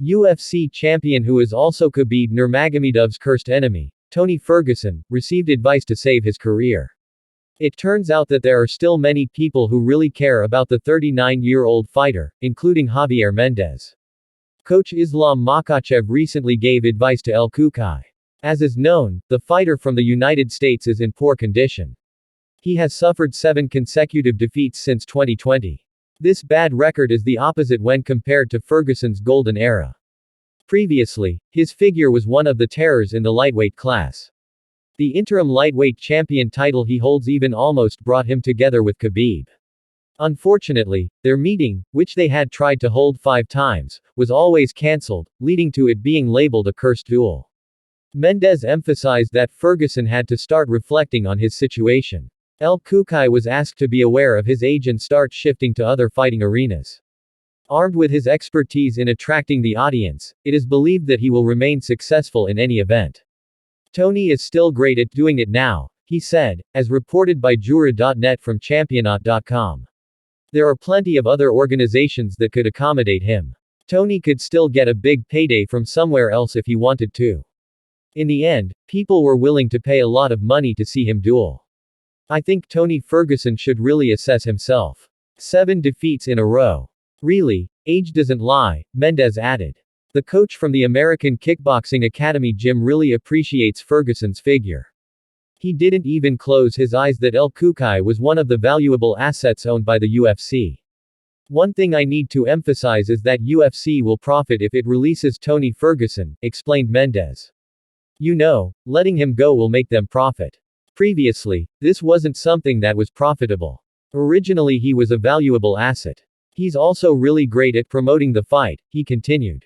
UFC champion who is also Khabib Nurmagomedov's cursed enemy, Tony Ferguson, received advice to save his career. It turns out that there are still many people who really care about the 39-year-old fighter, including Javier Mendez. Coach Islam Makhachev recently gave advice to Cucuy. As is known, the fighter from the United States is in poor condition. He has suffered 7 consecutive defeats since 2020. This bad record is the opposite when compared to Ferguson's golden era. Previously, his figure was one of the terrors in the lightweight class. The interim lightweight champion title he holds even almost brought him together with Khabib. Unfortunately, their meeting, which they had tried to hold 5 times, was always cancelled, leading to it being labeled a cursed duel. Mendez emphasized that Ferguson had to start reflecting on his situation. Cucuy was asked to be aware of his age and start shifting to other fighting arenas. Armed with his expertise in attracting the audience, it is believed that he will remain successful in any event. Tony is still great at doing it now, he said, as reported by Jura.net from Championat.com. There are plenty of other organizations that could accommodate him. Tony could still get a big payday from somewhere else if he wanted to. In the end, people were willing to pay a lot of money to see him duel. I think Tony Ferguson should really assess himself. 7 defeats in a row. Really, age doesn't lie, Mendez added. The coach from the American Kickboxing Academy gym really appreciates Ferguson's figure. He didn't even close his eyes that Cucuy was one of the valuable assets owned by the UFC. One thing I need to emphasize is that UFC will profit if it releases Tony Ferguson, explained Mendez. You know, letting him go will make them profit. Previously, this wasn't something that was profitable. Originally he was a valuable asset. He's also really great at promoting the fight, he continued.